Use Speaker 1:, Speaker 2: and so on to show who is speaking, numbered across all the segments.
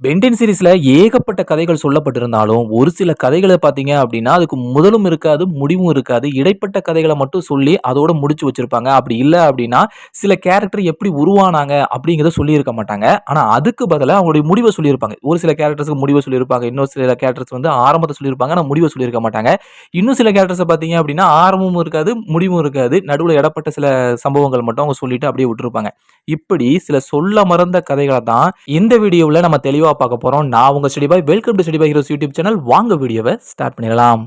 Speaker 1: Pentene சீரிஸ்ல ஏகப்பட்ட கதைகள் சொல்லப்பட்டிருந்தாலும், ஒரு சில கதைகள பார்த்தீங்க அப்டின்னா, அதுக்கு முதலும் இருக்காது, முடிவும் இருக்காது. இடைப்பட்ட கதைகள மட்டும் சொல்லி அதோட முடிச்சு வச்சிருப்பாங்க. அப்படி இல்ல அப்டின்னா, சில கேரக்டர் எப்படி உருவானாங்க அப்படிங்கிறத சொல்லியிருக்க மாட்டாங்க. ஆனா அதுக்கு பதிலா அவங்களுடைய முடிவ சொல்லியிருப்பாங்க. ஒரு சில கேரக்டர்ஸ்க்கு முடிவ சொல்லியிருப்பாங்க. இன்னும் சில கேரக்டர்ஸ் வந்து ஆரம்பத்த சொல்லியிருப்பாங்க. ஆனா முடிவ சொல்லியிருக்க மாட்டாங்க. இன்னும் சில கேரக்டர்ஸ பார்த்தீங்க அப்டின்னா, ஆரம்பமும் இருக்காது, முடிவும் இருக்காது. நடுவுல இடப்பட்ட சில சம்பவங்கள் மட்டும் அவங்க சொல்லிட்டு அப்படியே விட்டுருப்பாங்க. இப்படி சில சொல்ல மறந்த கதைகள தான் இந்த வீடியோவுல நம்ம தெளிவா பார்க்க போறோம். நான் உங்க study bye. Welcome to study bye heroes YouTube channel. வாங்க வீடியோவ ஸ்டார்ட் பண்ணிடலாம்.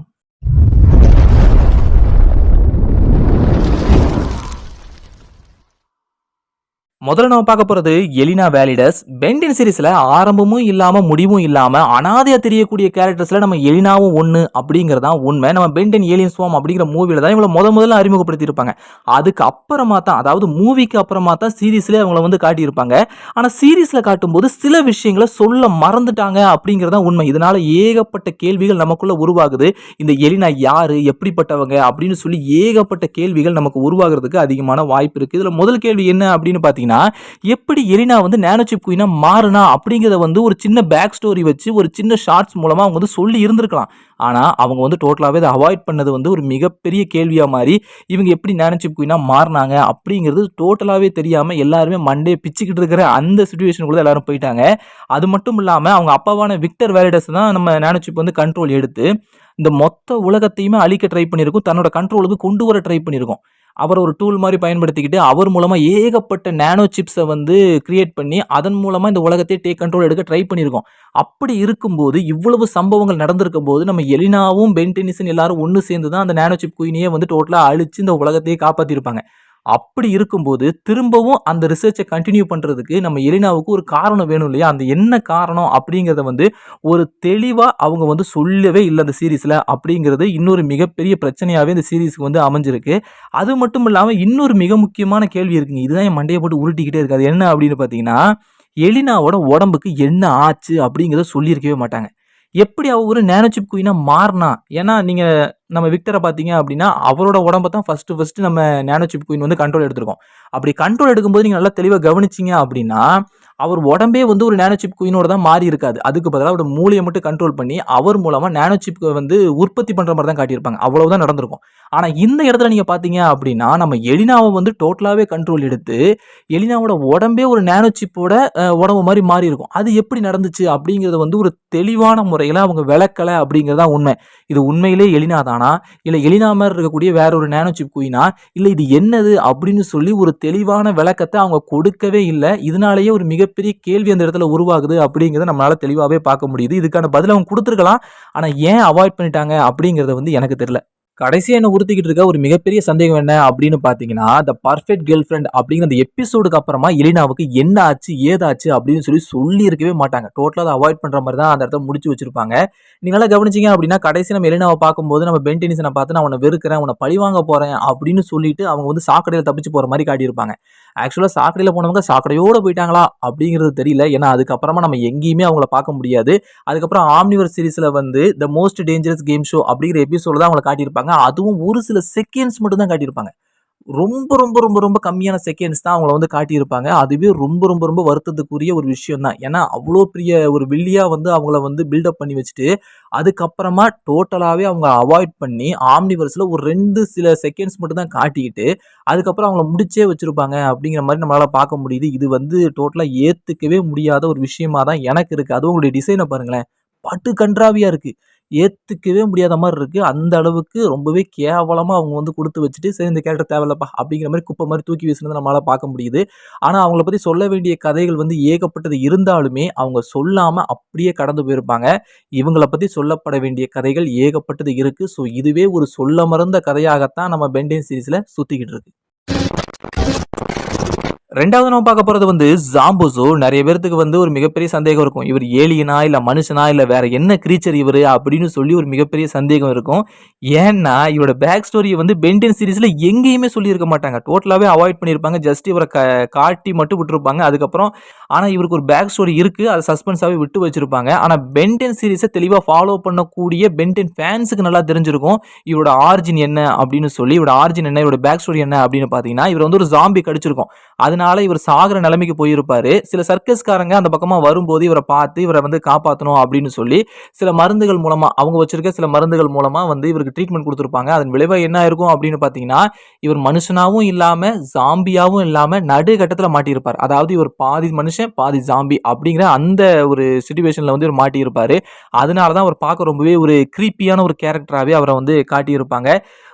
Speaker 1: முதல்ல நம்ம பார்க்க போறது எலினா வேலிடஸ். பென்டென் சீரிஸ்ல ஆரம்பமும் இல்லாம, முடிவும் இல்லாம அனாதையா தெரியக்கூடிய கேரக்டர்ஸ்ல நம்ம எலினாவும் ஒண்ணு அப்படிங்கிறது தான் உண்மை. நம்ம பென்டென் ஏலியன் ஸ்வார்ம் அப்படிங்கிற மூவில தான் இவங்கள முதல்ல அறிமுகப்படுத்தி இருப்பாங்க. அதுக்கு அப்புறமா தான், அதாவது மூவிக்கு அப்புறமா தான் சீரிஸ்லயே அவங்கள வந்து காட்டியிருப்பாங்க. ஆனா சீரிஸ்ல காட்டும்போது சில விஷயங்கள சொல்ல மறந்துட்டாங்க அப்படிங்கிறது தான் உண்மை. இதனால ஏகப்பட்ட கேள்விகள் நமக்குள்ள உருவாகுது. இந்த எலினா யாரு? எப்படிப்பட்டவங்க? அப்படின்னு சொல்லி ஏகப்பட்ட கேள்விகள் நமக்கு உருவாகுறதுக்கு அதிகமான வாய்ப்பு இருக்கு. இதுல முதல் கேள்வி என்ன அப்படின்னு பார்த்தீங்கன்னா, எப்படி எலினா வந்து நானோ சிப் குயினா மாறுனா அப்படிங்கிறத வந்து ஒரு சின்ன பேக் ஸ்டோரி வச்சு ஒரு சின்ன ஷார்ட்ஸ் மூலமா அவங்க வந்து சொல்லி இருந்திருக்கலாம். ஆனா அவங்க வந்து டோட்டலாவே அதை அவாய்ட் பண்ணது வந்து ஒரு மிகப்பெரிய கேள்வியா மாறி, இவங்க எப்படி நானோ சிப் குயினா மாறினாங்க அப்படிங்கிறது டோட்டலாவே தெரியாம எல்லாருமே மண்டைய பிச்சுக்கிட்டு இருக்கிற அந்த சிச்சுவேஷனுக்குள்ள எல்லாரும் போயிட்டாங்க. அது மட்டும் இல்லாம அவங்க அப்பாவான விக்டர் வேலிடஸ் தான் நம்ம நானோ சிப் வந்து கண்ட்ரோல் எடுத்து இந்த மொத்த உலகத்தையுமே அழிக்க ட்ரை பண்ணியிருக்கும். தன்னோட கண்ட்ரோலுக்கு கொண்டு வர ட்ரை பண்ணியிருக்கும். அவர ஒரு டூல் மாரி பயன்படுத்திக்கிட்டு, அவர் மூலமா ஏகப்பட்ட நானோ சிப்ஸ வந்து கிரியேட் பண்ணி, அதன் மூலமா இந்த உலகத்தையே டேக் கண்ட்ரோல் எடுக்க ட்ரை பண்ணியிருக்கோம். அப்படி இருக்கும்போது, இவ்வளவு சம்பவங்கள் நடந்திருக்கும்போது, நம்ம எலினாவும், பென் டென்னிசன் எல்லாரும் ஒண்ணு சேர்ந்து தான் அந்த நானோ சிப் குயினையே வந்து டோட்டலா அழிச்சு இந்த உலகத்தையே காப்பாத்தியிருப்பாங்க. அப்படி இருக்கும்போது, திரும்பவும் அந்த ரிசர்ச்ச கன்டின்யூ பண்றதுக்கு நம்ம எலினாவுக்கு ஒரு காரணம் வேணும் இல்லையா? அந்த என்ன காரணம் அப்படிங்கிறத வந்து ஒரு தெளிவா அவங்க வந்து சொல்லவே இல்ல அந்த சீரிஸ்ல. அப்படிங்கிறது இன்னொரு மிகப்பெரிய பிரச்சனையாவே இந்த சீரிஸ்க்கு வந்து அமைஞ்சிருக்கு. அது மட்டும் இல்லாம இன்னொரு மிக முக்கியமான கேள்வி இருக்குங்க. இதுதான் என் மண்டைய போட்டு உருட்டிக்கிட்டே இருக்கு. அது என்ன அப்படின்னு பார்த்தீங்கன்னா, எலினாவோட உடம்புக்கு என்ன ஆச்சு அப்படிங்கிறத சொல்லியிருக்கவே மாட்டாங்க. எப்படி அவ ஒரு நானோ சிப் குயினா மாறுனா? ஏன்னா நீங்க நம்ம விக்டர பார்த்தீங்க அப்படின்னா, அவரோட உடம்ப தான் ஃபர்ஸ்ட்டு நம்ம நானோ சிப் குயின் வந்து கண்ட்ரோல் எடுத்திருக்கோம். அப்படி கண்ட்ரோல் எடுக்கும்போது நீங்க நல்லா தெளிவா கவனிச்சீங்க அப்படின்னா, அவர் உடம்பே வந்து ஒரு நானோ சிப் குயினோட தான் மாறி இருக்காது. அதுக்கு பதிலா அவரோட மூளைய மட்டும் கண்ட்ரோல் பண்ணி, அவர் மூலமா நானோ சிப் வந்து உற்பத்தி பண்ற மாரி தான் காட்டியிருப்பாங்க. அவ்வளவுதான் நடந்திருக்கும். ஆனா இந்த இடத்துல நீங்க பார்த்தீங்க அப்படின்னா, நம்ம எலினாவ வந்து டோட்டலாவே கண்ட்ரோல் எடுத்து, எலினாவோட உடம்பே ஒரு நானோ சிப்போட உடம்பு மாரி மாறியிருக்கும். அது எப்படி நடந்துச்சு அப்படிங்கிறத வந்து ஒரு தெளிவான முறையில அவங்க விளக்கல அப்படிங்கிறது தான் உண்மை. இது உண்மையிலே எலினா தானா? இல்ல எலினா மாரி இருக்கக்கூடிய வேற ஒரு நானோ சிப் குயினா? இல்ல இது என்னது? அப்படின்னு சொல்லி ஒரு தெளிவான விளக்கத்த அவங்க கொடுக்கவே இல்ல. இதனாலேயே ஒரு மிகப்பெரிய கேள்வி அந்த இடத்துல உருவாகுது அப்படிங்கிறத நம்மளால தெளிவாவே பார்க்க முடியுது. இதுக்கான பதில அவங்க குடுத்துருக்கலாம். ஆனா ஏன் அவாய்ட் பண்ணிட்டாங்க அப்படிங்கிறது வந்து எனக்கு தெரியல. கடைசியா என்ன உறுத்திக்கிட்டு இருக்க ஒரு மிகப்பெரிய சந்தேகம் என்ன அப்படின்னு பார்த்தீங்கன்னா, த பெர்ஃபெக்ட் கேர்ள் ஃபிரெண்ட் அப்படிங்கிற அந்த எபிசோடுக்கு அப்புறமா எலினாவுக்கு என்ன ஆச்சு? ஏதாச்சு? அப்படின்னு சொல்லி சொல்லியிருக்கவே மாட்டாங்க. டோட்டலா அத அவாய்ட் பண்ற மாரி தான் அந்த இடத்த முடிச்சு வச்சிருப்பாங்க. நீங்க நல்லா கவனிச்சீங்க அப்படின்னா, கடைசியா நம்ம எலினாவ பார்க்கும்போது நம்ம பென் டென்னிசன பார்த்து நான் உன்ன வெறுக்கிறேன், உன்ன பழிவாங்க போறேன் அப்படின்னு சொல்லிட்டு அவங்க வந்து சாக்கடையில தப்பிச்சு போற மாரி காட்டியிருப்பாங்க. ஆக்சுவலா சாக்கடையில போனவங்க சாக்கடையோட போயிட்டாங்களா? அப்படிங்கிறது தெரியல. ஏன்னா அதுக்கப்புறமா நம்ம எங்கேயுமே அவங்கள பார்க்க முடியாது. அதுக்கப்புறம் ஆம்னிவர்ஸ் சீரிஸ்ல வந்து the most dangerous game show அப்படிங்கிற எபிசோட்ல தான் அவங்கள காட்டியிருப்பாங்க. அதுவும் ஒரு சில செகண்ட்ஸ் மட்டும் தான் காட்டியிருப்பாங்க. ரொம்ப கம்மியான செகண்ட்ஸ் தான் அவங்கள வந்து காட்டியிருப்பாங்க. அதுவே ரொம்ப வருத்தத்துக்குரிய ஒரு விஷயம் தான். ஏன்னா, அவ்ளோ பெரிய ஒரு வில்லியா வந்து அவங்கள வந்து பில்டப் பண்ணி வச்சுட்டு, அதுக்கப்புறமா டோட்டலாவே அவங்க அவாய்ட் பண்ணி, ஆம்னிவர்ஸ்ல ஒரு 2 சில செகண்ட்ஸ் மட்டும் தான் காட்டிக்கிட்டு, அதுக்கப்புறம் அவங்கள முடிச்சே வச்சிருப்பாங்க அப்படிங்கிற மாரி நம்மளால பார்க்க முடியுது. இது வந்து டோட்டலா ஏத்துக்கவே முடியாத ஒரு விஷயமா தான் எனக்கு இருக்கு. அதுவும் உங்களுடைய டிசைன பாருங்களேன். படு கண்றாவியா இருக்கு. ஏத்துக்கவே முடியாத மாரி இருக்கு. அந்த அளவுக்கு ரொம்பவே கேவலமா அவங்க வந்து குடுத்து வச்சுட்டு, சரி இந்த கேரக்டர் தேவையில்லப்பா அப்படிங்கிற மாரி குப்பை மாரி தூக்கி வீசுனத நம்மளால பார்க்க முடியுது. ஆனா அவங்கள பத்தி சொல்ல வேண்டிய கதைகள் வந்து ஏகப்பட்டது இருந்தாலுமே, அவங்க சொல்லாம அப்படியே கடந்து போயிருப்பாங்க. இவங்கள பத்தி சொல்லப்பட வேண்டிய கதைகள் ஏகப்பட்டது இருக்கு. ஸோ இதுவே ஒரு சொல்ல மறந்த கதையாகத்தான் நம்ம பென் 10 சீரிஸ்ல சுத்திக்கிட்டு இருக்கு. 2வது நம்ம பார்க்க போறது வந்து ஜாம்புசோ. நெறைய பேத்துக்கு வந்து ஒரு மிகப்பெரிய சந்தேகம் இருக்கும். இவர் ஏலியனா? இல்ல மனுஷனா? இல்ல வேற என்ன கிரீச்சர் இவரு? அப்படின்னு சொல்லி ஒரு மிகப்பெரிய சந்தேகம் இருக்கும். ஏன்னா, இவரோட பேக் ஸ்டோரிய வந்து பென் 10 சீரிஸ்ல எங்கேயுமே சொல்லியிருக்க மாட்டாங்க. டோட்டலாவே அவாய்ட் பண்ணியிருப்பாங்க. ஜஸ்ட் இவர காட்டி மட்டும் விட்டுருப்பாங்க. அதுக்கப்புறம் ஆனா இவருக்கு ஒரு பேக் ஸ்டோரி இருக்கு. அத சஸ்பென்ஸாவே விட்டு வச்சிருப்பாங்க. ஆனா பென் 10 சீரிஸ தெளிவா ஃபாலோ பண்ணக்கூடிய பென் 10 ஃபேன்ஸுக்கு நல்லா தெரிஞ்சிருக்கும். இவரோட ஆரிஜின் என்ன அப்படின்னு சொல்லி, இவரோட ஆரிஜின் என்ன? இவரோட பேக் ஸ்டோரி என்ன அப்படின்னு பார்த்தீங்கன்னா, இவர வந்து ஒரு ஜாம்பி கடிச்சிருக்கும். அதனால இதனால இவர் சாகுற நிலைமைக்கு போயிருப்பாரு. சில சர்க்கஸ்காரங்க அந்த பக்கமா வரும்போது இவர பார்த்து இவர வந்து காப்பாத்தணும் அப்படின்னு சொல்லி சில மருந்துகள் மூலமா அவங்க வச்சிருக்க சில மருந்துகள் மூலமா வந்து இவருக்கு ட்ரீட்மெண்ட் குடுத்திருப்பாங்க. அதன் விளைவா என்ன ஆயிருக்கும் அப்படின்னு பார்த்தீங்கன்னா, இவர் மனுஷனாவும் இல்லாம, ஜாம்பியாவும் இல்லாம நடுகட்டத்துல மாட்டியிருப்பார். அதாவது இவர் பாதி மனுஷன், பாதி ஜாம்பி அப்படிங்கிற அந்த ஒரு சிச்சுவேஷன்ல வந்து இவர் மாட்டியிருப்பாரு. அதனால தான் அவர் பார்க்க ரொம்பவே ஒரு கிரீப்பியான ஒரு கேரக்டராவே அவர வந்து காட்டியிருப்பாங்க.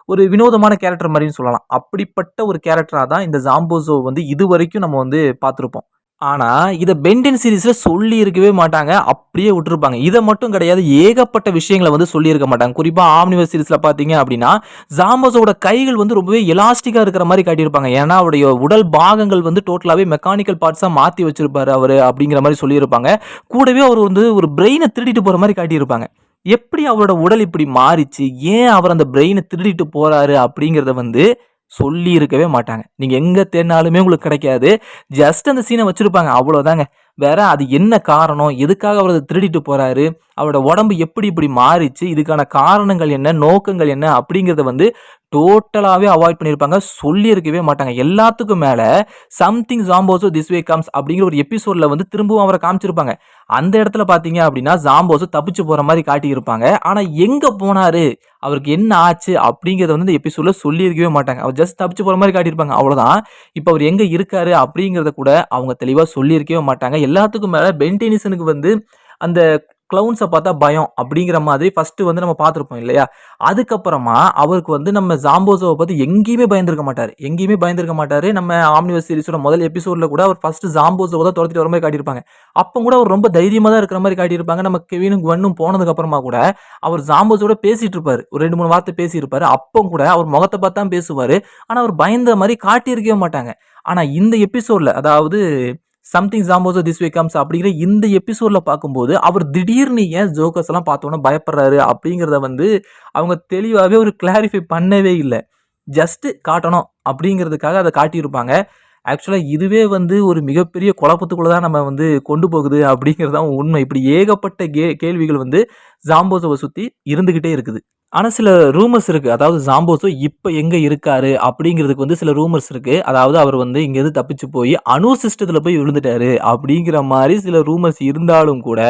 Speaker 1: ஒரு வினோதமான கேரக்டர் மாரின்னு சொல்லலாம். அப்படிப்பட்ட ஒரு கேரக்டரா தான் இந்த ஜாம்போஸோ வந்து இதுவரைக்கும் நம்ம வந்து பார்த்திருப்போம். ஆனா, இத பென் 10 சீரிஸ்ல சொல்லியிருக்கவே மாட்டாங்க. அப்படியே விட்டுருப்பாங்க. இத மட்டும் கிடையாது. ஏகப்பட்ட விஷயங்கள வந்து சொல்லியிருக்க மாட்டாங்க. குறிப்பா ஆம்னிவர்ஸ் சீரிஸ்ல பார்த்தீங்க அப்படின்னா, ஜாம்போஸோட கைகள் வந்து ரொம்பவே எலாஸ்டிக்கா இருக்கிற மாரி காட்டியிருப்பாங்க. ஏன்னா, அவருடைய உடல் பாகங்கள் வந்து டோட்டலாவே மெக்கானிக்கல் பார்ட்ஸா மாத்தி வச்சிருப்பாரு அவரு அப்படிங்கிற மாரி சொல்லியிருப்பாங்க. கூடவே அவர் வந்து ஒரு பிரெயின திருடிட்டு போற மாரி காட்டியிருப்பாங்க. எப்படி அவரோட உடல் இப்படி மாறிச்சு? ஏன் அவர் அந்த பிரெயின திருடிட்டு போறாரு? அப்படிங்கிறத வந்து சொல்லியிருக்கவே மாட்டாங்க. நீங்க எங்க தேடினாலுமே உங்களுக்கு கிடைக்காது. ஜஸ்ட் அந்த சீன வச்சிருப்பாங்க. அவ்வளோதாங்க. வேற அது என்ன காரணம்? எதுக்காக அவர் அத திருடிட்டு போறாரு? அவரோட உடம்பு எப்படி இப்படி மாறிச்சு? இதுக்கான காரணங்கள் என்ன? நோக்கங்கள் என்ன? அப்படிங்கிறத வந்து டோட்டலாவே அவாய்ட் பண்ணியிருப்பாங்க. சொல்லியிருக்கவே மாட்டாங்க. எல்லாத்துக்கும் மேல சம்திங் ஜாம்போசோ திஸ் வே கம்ஸ் அப்படிங்கிற ஒரு எபிசோட்ல வந்து திரும்பவும் அவர காமிச்சிருப்பாங்க. அந்த இடத்துல பார்த்தீங்க அப்படின்னா, ஜாம்போஸு தப்பிச்சு போற மாரி காட்டியிருப்பாங்க. ஆனா எங்க போனாரு? அவருக்கு என்ன ஆச்சு? அப்படிங்கிறத வந்து இந்த எபிசோட்ல சொல்லியிருக்கவே மாட்டாங்க. அவர் ஜஸ்ட் தப்பிச்சு போற மாரி காட்டியிருப்பாங்க. அவ்வளோதான். இப்ப அவர் எங்க இருக்காரு? அப்படிங்கிறத கூட அவங்க தெளிவா சொல்லியிருக்கவே மாட்டாங்க. எல்லாத்துக்கும் மேல பென் டெனிசனுக்கு வந்து அந்த கிளவுன்ஸ பார்த்தா பயம் அப்படிங்கிற மாதிரி ஃபர்ஸ்ட்டு வந்து நம்ம பார்த்திருப்போம் இல்லையா? அதுக்கப்புறமா அவருக்கு வந்து நம்ம ஜாம்போஸோவ பத்தி எங்கேயுமே பயந்திருக்க மாட்டாரு. எங்கேயுமே பயந்திருக்க மாட்டாரு. நம்ம ஆம்னிவர்ஸ் சீரிஸோட முதல் எபிசோட்ல கூட அவர் ஃபர்ஸ்ட்டு ஜாம்போஸோவ தான் தொரத்திட்டு வர மாரி காட்டியிருப்பாங்க. அப்ப கூட அவர் ரொம்ப தைரியமா தான் இருக்கிற மாரி காட்டியிருப்பாங்க. நம்ம கெவினும், குவென்னும் போனதுக்கு அப்புறமா கூட அவர் ஜாம்போஸோட பேசிட்டு இருப்பாரு. ஒரு 2, 3 வார்த்தை பேசியிருப்பாரு. அப்பவும் கூட அவர் முகத்த பார்த்து தான் பேசுவாரு. ஆனா அவர் பயந்த மாரி காட்டியிருக்கவே மாட்டாங்க. ஆனா இந்த எபிசோட்ல அதாவது சம்திங் ஜாம்போஸோ திஸ் வே கம்ஸ் அப்படிங்கிற இந்த எபிசோட்ல பார்க்கும்போது, அவர் திடீர்னு ஏன் ஜோக்கர்ஸ் எல்லாம் பார்த்தோனே பயப்படுறாரு அப்படிங்கிறத வந்து அவங்க தெளிவாவே ஒரு கிளாரிஃபை பண்ணவே இல்ல. ஜஸ்ட் காட்டணும் அப்படிங்கிறதுக்காக அத காட்டியிருப்பாங்க. ஆக்சுவலா இதுவே வந்து ஒரு மிகப்பெரிய குழப்பத்துக்குள்ள தான் நம்ம வந்து கொண்டு போகுது அப்படிங்கிறது தான் உண்மை. இப்படி ஏகப்பட்ட கேள்விகள் வந்து ஜாம்போஸோவ சுத்தி இருந்துகிட்டே இருக்குது. ஆனா சில ரூமர்ஸ் இருக்கு. அதாவது ஜாம்போஸோ இப்ப எங்க இருக்காரு அப்படிங்கிறதுக்கு வந்து சில ரூமர்ஸ் இருக்கு. அதாவது அவர் வந்து இங்கேருந்து தப்பிச்சு போய் அணு சிஸ்டத்துல போய் விழுந்துட்டாரு அப்படிங்கிற மாரி சில ரூமர்ஸ் இருந்தாலும் கூட,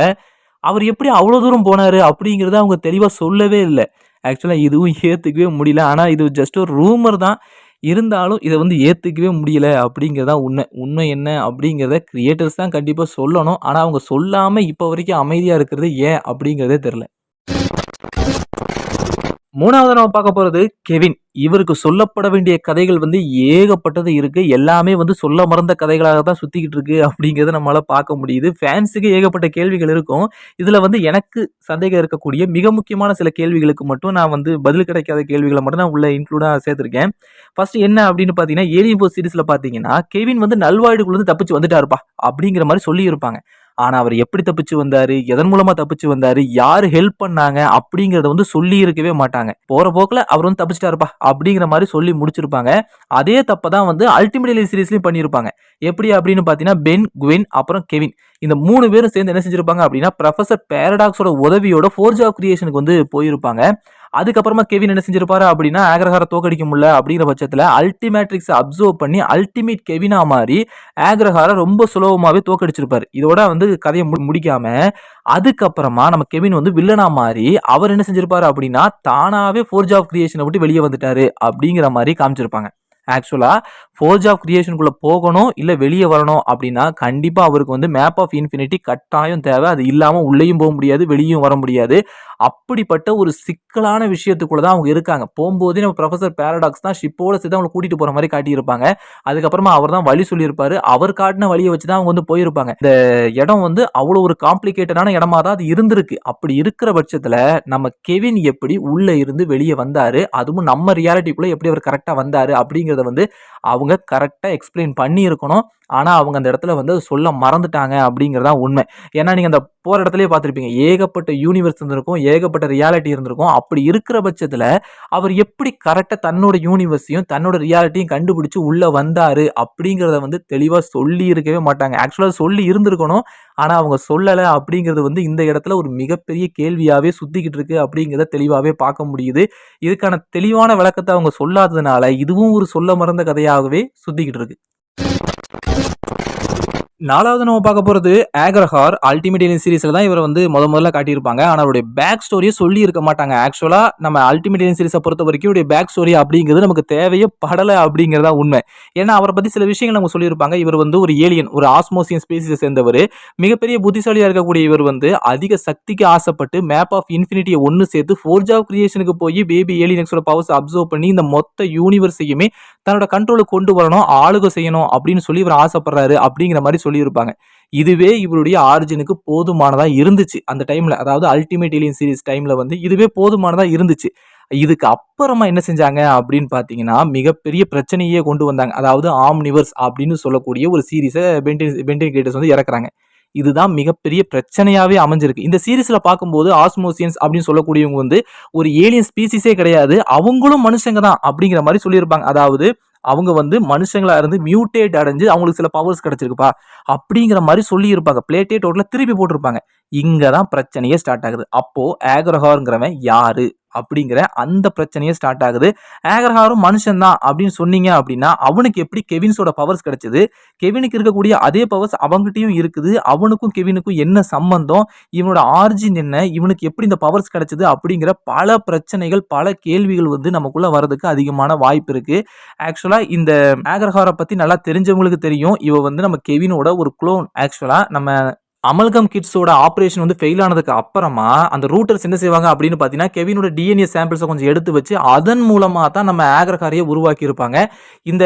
Speaker 1: அவர் எப்படி அவ்வளோ தூரம் போனாரு அப்படிங்கிறத அவங்க தெளிவா சொல்லவே இல்ல. ஆக்சுவலா இதுவும் ஏத்துக்கவே முடியல. ஆனா இது ஜஸ்ட் ஒரு ரூமர் தான். இருந்தாலும் இத வந்து ஏத்துக்கவே முடியல அப்படிங்கிறது தான் உண்மை. உண்மை என்ன அப்படிங்கிறத கிரியேட்டர்ஸ் தான் கண்டிப்பா சொல்லணும். ஆனா அவங்க சொல்லாம இப்ப வரைக்கும் அமைதியா இருக்கிறது ஏன் அப்படிங்கிறதே தெரியல. 3வது நம்ம பார்க்க போறது கெவின். இவருக்கு சொல்லப்பட வேண்டிய கதைகள் வந்து ஏகப்பட்டது இருக்கு. எல்லாமே வந்து சொல்ல மறந்த கதைகளாக தான் சுத்திக்கிட்டு இருக்கு அப்படிங்கிறத நம்மால பார்க்க முடியுது. ஃபேன்ஸுக்கு ஏகப்பட்ட கேள்விகள் இருக்கும். இதுல வந்து எனக்கு சந்தேகம் இருக்கக்கூடிய மிக முக்கியமான சில கேள்விகளுக்கு மட்டும் நான் வந்து பதில் கிடைக்காத கேள்விகள மட்டும் நான் உள்ள இன்க்ளூடா சேர்த்திருக்கேன். ஃபர்ஸ்ட் என்ன அப்படின்னு பார்த்தீங்கன்னா, ஏலியன் ஃபோர்ஸ் சீரிஸ்ல பார்த்தீங்கன்னா, கெவின் வந்து நல்வாழ்வுக்குள்ளருந்து தப்பிச்சு வந்துட்டாருப்பா அப்படிங்கிற மாரி சொல்லியிருப்பாங்க. ஆனா, அவரு எப்படி தப்பிச்சு வந்தாரு? எதன் மூலமா தப்பிச்சு வந்தாரு? யாரு ஹெல்ப் பண்ணாங்க? அப்படிங்கிறத வந்து சொல்லியிருக்கவே மாட்டாங்க. போற போக்குல அவர் வந்து தப்பிச்சுட்டாருப்பா! அப்படிங்கிற மாரி சொல்லி முடிச்சிருப்பாங்க. அதே தப்ப தான் வந்து அல்டிமேட் எலிட் சீரிஸ்லயும் பண்ணியிருப்பாங்க. எப்படி அப்படின்னு பார்த்தீங்கன்னா, பென், குவென் அப்புறம் கெவின். இந்த 3 பேரும் சேர்ந்து என்ன செஞ்சிருப்பாங்க அப்படின்னா, புரொஃபசர் பாரடாக்ஸோட உதவியோட ஃபோர்ஜ் ஆஃப் கிரியேஷனுக்கு வந்து போயிருப்பாங்க. அதுக்கப்புறமா கெவின் என்ன செஞ்சிருப்பாரு அப்படின்னா, ஆக்ரஹார தோற்கடிக்க முடியல அப்படிங்கிற பட்சத்துல அல்டிமேட்ரிக்ஸ அப்சர்வ் பண்ணி அல்டிமேட் கெவினா மாறி ஆக்ரஹார ரொம்ப சுலபமாவே தோற்கடிச்சிருப்பாரு. இதோட வந்து கதைய முடிக்காம, அதுக்கப்புறமா நம்ம கெவின் வந்து வில்லனா மாறி, அவர் என்ன செஞ்சிருப்பாரு அப்படின்னா, தானாவே ஃபோர்ஜ் ஆஃப் கிரியேஷன விட்டு வெளிய வந்துட்டாரு அப்படிங்கிற மாரி காமிச்சிருப்பாங்க. ஆக்சுவலா ஃபோர்ஜ் ஆஃப் கிரியேஷனுக்குள்ள போகணும், இல்ல வெளிய வரணும் அப்படின்னா, கண்டிப்பா அவருக்கு வந்து மேப் ஆஃப் இன்ஃபினிட்டி கட்டாயம் தேவை. அது இல்லாம உள்ளேயும் போ முடியாது, வெளியும் வர முடியாது. அப்படிப்பட்ட ஒரு சிக்கலான விஷயத்துக்குள்ள தான் அவங்க இருக்காங்க. போம்போதே நம்ம புரொஃபசர் பாரடாக்ஸ் தான் ஷிப்போட சேர்த்து அவங்கள கூட்டிட்டு போற மாரி காட்டியிருப்பாங்க. அதுக்கப்புறமா அவர் தான் வழி சொல்லியிருப்பாரு. அவர் காட்டுன வழிய வச்சு தான் அவங்க வந்து போயிருப்பாங்க. இந்த இடம் வந்து அவ்வளோ ஒரு காம்ப்ளிகேட்டடான இடமா தான் அது இருந்திருக்கு. அப்படி இருக்கிற பட்சத்துல, நம்ம கெவின் எப்படி உள்ள இருந்து வெளிய வந்தாரு? அதுவும் நம்ம ரியாலிட்டிக்குள்ள எப்படி அவர் கரெக்ட்டா வந்தாரு? அப்படிங்கிறத வந்து அவங்க கரெக்ட்டா எக்ஸ்பிளைன் பண்ணியிருக்கணும். ஆனா, அவங்க அந்த இடத்துல வந்து அத சொல்ல மறந்துட்டாங்க அப்படிங்கிறது தான் உண்மை. ஏன்னா, நீங்க அந்த போற இடத்திலேயே பார்த்திருப்பீங்க. ஏகப்பட்ட யூனிவர்ஸ் இருந்திருக்கும். ஏகப்பட்ட ரியாலிட்டி இருந்திருக்கும். அப்படி இருக்கிற பட்சத்துல, அவர் எப்படி கரெக்ட்டா தன்னோட யூனிவர்ஸையும், தன்னோட ரியாலிட்டியும் கண்டுபிடிச்சு உள்ள வந்தாரு அப்படிங்கிறத வந்து தெளிவா சொல்லி இருக்கவே மாட்டாங்க. ஆக்சுவலா சொல்லி இருந்திருக்கணும். ஆனா, அவங்க சொல்லல அப்படிங்கிறது வந்து இந்த இடத்துல ஒரு மிகப்பெரிய கேள்வியாவே சுத்திக்கிட்டு இருக்கு அப்படிங்கிறத தெளிவாவே பார்க்க முடியுது. இதுக்கான தெளிவான விளக்கத்த அவங்க சொல்லாததுனால, இதுவும் ஒரு சொல்ல மறந்த கதையாகவே சுத்திக்கிட்டு இருக்கு. 4வது நம்ம பார்க்க போறது ஆக்ரஹார் அல்டிமேட் ஏலியன் சீரிஸ்ல தான் இவர வந்து முதல்ல காட்டியிருப்பாங்க. ஆனா அவருடைய பேக் ஸ்டோரிய சொல்லி இருக்க மாட்டாங்க. ஆக்சுவலா நம்ம அல்டிமேட் ஏலியன் சீரிஸ பொறுத்தவரைக்கும் இவருடைய பேக் ஸ்டோரி அப்படிங்கிறது நமக்கு தேவையே படல அப்படிங்கிறது தான் உண்மை. ஏன்னா அவர பத்தி சில விஷயங்கள் நமக்கு சொல்லியிருப்பாங்க. இவர் வந்து ஒரு ஏலியன், ஒரு ஆஸ்மோசியன் ஸ்பீசிஸை சேர்ந்தவரு. மிகப்பெரிய புத்திசாலியா இருக்கக்கூடிய இவர் வந்து அதிக சக்திக்கு ஆசைப்பட்டு மேப் ஆஃப் இன்ஃபினிட்டியை ஒன்னு சேர்த்து ஃபோர்ஜ் ஆஃப் கிரியேஷனுக்கு போய் பேபி ஏலியன்ஸோட பவர்ஸ் அப்சர்வ் பண்ணி இந்த மொத்த யூனிவர்ஸையுமே தன்னோட கண்ட்ரோலுக்கு கொண்டு வரணும், ஆளுகை செய்யணும் அப்படின்னு சொல்லி இவர் ஆசைப்படுறாரு அப்படிங்கிற மாதிரி சொல்லியிருப்பாங்க. இதுவே இவருடைய ஆரிஜினுக்கு போதுமானதா இருந்துச்சு அந்த டைம்ல. அதாவது அல்டிமேட் ஏலியன் சீரிஸ் டைம்ல வந்து இதுவே போதுமானதா இருந்துச்சு. இதுக்கு அப்புறமா என்ன செஞ்சாங்க அப்படின்னு பார்த்தீங்கன்னா, மிகப்பெரிய பிரச்சனையே கொண்டு வந்தாங்க. அதாவது ஆம்னிவர்ஸ் அப்படின்னு சொல்லக்கூடிய ஒரு சீரிஸ பென்டென் கிரியேட்டர்ஸ் வந்து இறக்குறாங்க. இதுதான் மிகப்பெரிய பிரச்சனையாவே அமைஞ்சிருக்கு. இந்த சீரிஸ்ல பார்க்கும்போது ஆஸ்மோசியன்ஸ் அப்படின்னு சொல்லக்கூடியவங்க வந்து ஒரு ஏலியன் ஸ்பீசிஸே கிடையாது. அவங்களும் மனுஷங்க தான் அப்படிங்கிற மாரி சொல்லியிருப்பாங்க. அதாவது அவங்க வந்து மனுஷங்களா இருந்து மியூட்டேட் அடைஞ்சு அவங்களுக்கு சில பவர்ஸ் கிடைச்சிருக்குப்பா அப்படிங்கிற மாரி சொல்லியிருப்பாங்க. பிளேட்டே டோட்டலா திருப்பி போட்டிருப்பாங்க. இங்க தான் பிரச்சனையே ஸ்டார்ட் ஆகுது. அப்போ ஆக்ரஹார்ங்கிறவன் யாரு? அப்படிங்கிற அந்த பிரச்சனையே ஸ்டார்ட் ஆகுது. ஆக்ரஹாரும் மனுஷன் தான் அப்படின்னு சொன்னீங்க அப்படின்னா, அவனுக்கு எப்படி கெவின்ஸோட பவர்ஸ் கிடைச்சது? கெவினுக்கு இருக்கக்கூடிய அதே பவர்ஸ் அவன்கிட்டயும் இருக்குது. அவனுக்கும் கெவினுக்கும் என்ன சம்பந்தம்? இவனோட ஆரிஜின் என்ன? இவனுக்கு எப்படி இந்த பவர்ஸ் கிடைச்சது? அப்படிங்கிற பல பிரச்சனைகள், பல கேள்விகள் வந்து நமக்குள்ள வரதுக்கு அதிகமான வாய்ப்பு இருக்கு. ஆக்சுவலா இந்த ஆக்ரஹார பத்தி நல்லா தெரிஞ்சவங்களுக்கு தெரியும். இவ வந்து நம்ம கெவினோட ஒரு குளோன். ஆக்சுவலா நம்ம அமல்கம் கிட்ஸோட ஆபரேஷன் வந்து ஃபெயில் ஆனதுக்கு அப்புறமா அந்த ரூட்டர்ஸ் என்ன செய்வாங்க அப்படின்னு பார்த்தீங்கன்னா, கெவினோட டிஎன்ஏ சாம்பிள்ஸை கொஞ்சம் எடுத்து வச்சு அதன் மூலமா தான் நம்ம ஆக்ரஹாரையே உருவாக்கி இருப்பாங்க. இந்த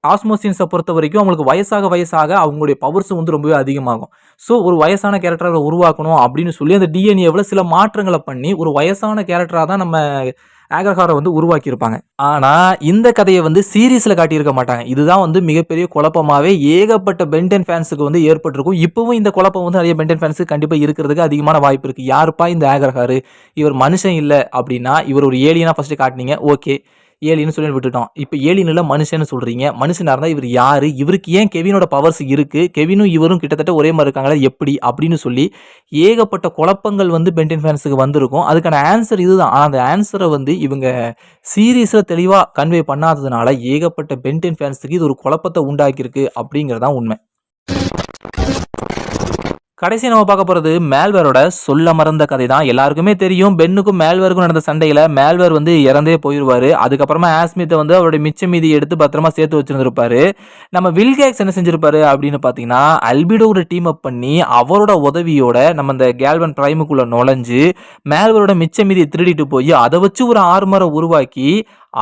Speaker 1: ஆஸ்மோசியன்ஸை பொறுத்த வரைக்கும் அவங்களுக்கு வயசாக அவங்களுடைய பவர்ஸ் வந்து ரொம்பவே அதிகமாகும். ஸோ ஒரு வயசான கேரக்டரை உருவாக்கணும் அப்படின்னு சொல்லி அந்த டிஎன்ஏவில் சில மாற்றங்களை பண்ணி ஒரு வயசான கேரக்டராக தான் நம்ம ஆக்ரஹாரை வந்து உருவாக்கியிருப்பாங்க. ஆனா இந்த கதையை வந்து சீரிஸ்ல காட்டியிருக்க மாட்டாங்க. இதுதான் வந்து மிகப்பெரிய குழப்பமாவே ஏகப்பட்ட பென்டென் ஃபேன்ஸுக்கு வந்து ஏற்பட்டிருக்கும். இப்பவும் இந்த குழப்பம் வந்து நிறைய பென்டென் ஃபேன்ஸுக்கு கண்டிப்பா இருக்கிறதுக்கு அதிகமான வாய்ப்பு இருக்கு. யாருப்பா இந்த ஆக்ரஹாரு? இவர் மனுஷன் இல்ல அப்படின்னா, இவர் ஒரு ஏலியனா ஃபர்ஸ்ட் காட்டுனீங்க. ஓகே. ஏலியன்னு சொல்லி விட்டுட்டோம். இப்ப ஏலியன் இல்ல மனுஷன்னு சொல்றீங்க. மனுஷனா இருந்தா இவர் யாரு? இவருக்கு ஏன் கெவினோட பவர்ஸ் இருக்கு? கெவினும் இவரும் கிட்டத்தட்ட ஒரே மாரி இருக்காங்களா? எப்படி? அப்படின்னு சொல்லி ஏகப்பட்ட குழப்பங்கள் வந்து பென்டென் ஃபேன்ஸுக்கு வந்திருக்கும். அதுக்கான ஆன்சர் இதுதான். ஆனா அந்த ஆன்சர வந்து இவங்க சீரிஸ்ல தெளிவா கன்வே பண்ணாததுனால ஏகப்பட்ட பென்டென் ஃபேன்ஸுக்கு இது ஒரு குழப்பத்த உண்டாக்கியிருக்கு அப்படிங்கிறது தான் உண்மை. கடைசியா நம்ம பார்க்க போறது மேல்வேரோட சொல்ல மறந்த கதை தான். எல்லாருக்குமே தெரியும் பென்னுக்கும் மேல்வேருக்கும் நடந்த சண்டையில மேல்வேர் வந்து இறந்தே போயிருவாரு. அதுக்கப்புறமா ஆஸ்மித்தை வந்து அவருடைய மிச்ச மீதி எடுத்து பத்திரமா சேர்த்து வச்சிருந்திருப்பாரு. நம்ம வில்கேக்ஸ் என்ன செஞ்சிருப்பாரு அப்படின்னு பார்த்தீங்கன்னா, அல்பிடோட டீம் அப் பண்ணி அவரோட உதவியோட நம்ம இந்த கேல்வன் பிரைமுக்குள்ள நுழைஞ்சு மேல்வேரோட மிச்ச மீதியை திருடிட்டு போய் அதை வச்சு ஒரு ஆர்மரை உருவாக்கி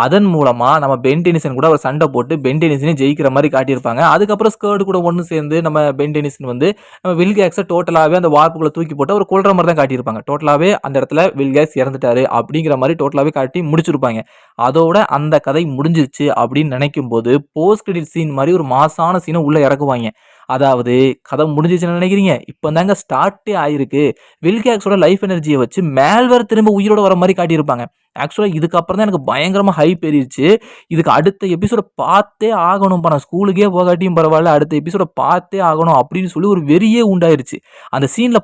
Speaker 1: அதன் மூலமா நம்ம பென் டெனிசன் கூட ஒரு சண்டை போட்டு பென் டெனிசனே ஜெயிக்கிற மாதிரி காட்டியிருப்பாங்க. அதுக்கப்புறம் ஸ்கர்ட் கூட ஒன்று சேர்ந்து நம்ம பென் டெனிசன் வந்து நம்ம வில்கேக்ஸை டோட்டலாகவே அந்த வார்ப்புக்குள்ள தூக்கி போட்டு அவர் கொல்ற மாதிரி தான் காட்டியிருப்பாங்க. டோட்டலாகவே அந்த இடத்துல வில்கேக்ஸ் இறந்துட்டாரு அப்படிங்கிற மாதிரி டோட்டலாகவே காட்டி முடிச்சிருப்பாங்க. அதோட அந்த கதை முடிஞ்சிருச்சு அப்படின்னு நினைக்கும் போது போஸ்ட் கிரெடிட் சீன் மாதிரி ஒரு மாசான சீனை உள்ள இறக்குவாங்க. அதாவது கதை முடிஞ்சிச்சுன்னு நினைக்கிறீங்க? இப்போ தாங்க ஸ்டார்ட்டே ஆயிருக்கு. வில்கேக்ஸோட லைஃப் எனர்ஜியை வச்சு மேல்வேர் திரும்ப உயிரோட வர மாதிரி காட்டியிருப்பாங்க. ஆக்சுவலா இதுக்கப்புறம் தான் எனக்கு பயங்கரமா ஹைப் ஏறிடுச்சு. இதுக்கு அடுத்த எபிசோட பார்த்தே ஆகணும்ப்பா. நான் ஸ்கூலுக்கே போகாட்டியும் பரவாயில்ல. அடுத்த எபிசோட பார்த்தே ஆகணும் அப்படின்னு சொல்லி ஒரு வெறியே உண்டாயிருச்சு. அந்த சீனை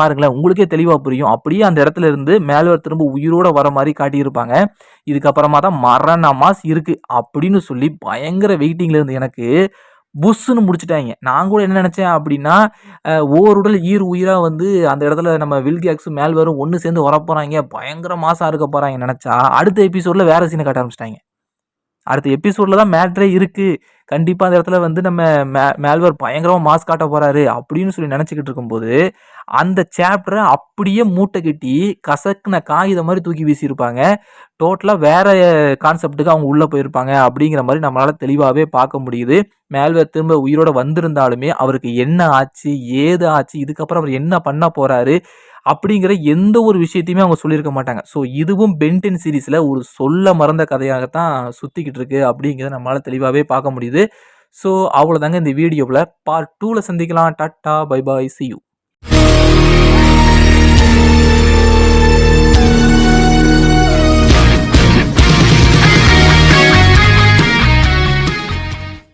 Speaker 1: பாருங்களேன். உங்களுக்கே தெளிவா புரியும். அப்படியே அந்த இடத்துல இருந்து மேல்வேர் திரும்ப உயிரோட வர மாதிரி காட்டியிருப்பாங்க. இதுக்கப்புறமா தான் மரண மாஸ் இருக்கு அப்படின்னு சொல்லி பயங்கர வெயிட்டிங்ல இருந்து எனக்கு புஸ்ஸுன்னு முடிச்சுட்டாங்க. நான் கூட என்ன நினைச்சேன் அப்படின்னா, ஓருடல் ஈர் உயிரா வந்து அந்த இடத்துல நம்ம வில்கேக்ஸும் மேல்வேரும் ஒண்ணு சேர்ந்து வரப்போறாய்ங்க. பயங்கர மாஸா இருக்க போறாய்ங்கன்னு நெனச்சா, அடுத்த எபிசோட்ல வேற சீன காட்ட ஆரம்பிச்சுட்டாய்ங்க. அடுத்த எபிசோட்ல தான் மேட்ரே இருக்கு. கண்டிப்பா அந்த இடத்துல வந்து நம்ம மேல்வர் பயங்கரமா மாஸ் காட்ட போறாரு அப்படின்னு சொல்லி நினைச்சுக்கிட்டு இருக்கும்போது, அந்த சாப்டர அப்படியே மூட்டை கட்டி கசக்குன காகிதம் மாரி தூக்கி வீசியிருப்பாங்க. டோட்டலா வேற கான்செப்ட்டுக்கு அவங்க உள்ள போயிருப்பாங்க அப்படிங்கிற மாரி நம்மளால தெளிவாவே பார்க்க முடியுது. மேல்வர் திரும்ப உயிரோட வந்திருந்தாலுமே அவருக்கு என்ன ஆச்சு? ஏது ஆச்சு? இதுக்கப்புறம் அவர் என்ன பண்ண போறாரு? அப்படிங்கிற எந்த ஒரு விஷயத்தையுமே அவங்க சொல்லியிருக்க மாட்டாங்க. ஸோ இதுவும் பென் 10 சீரிஸ்ல ஒரு சொல்ல மறந்த கதையாகத்தான் சுத்திக்கிட்டு இருக்கு அப்படிங்கிறத நம்மளால தெளிவாவே பார்க்க முடியுது. ஸோ அவ்வளோதாங்க இந்த வீடியோவுல. பார்ட் 2ல சந்திக்கலாம். Tata, bye bye, C you.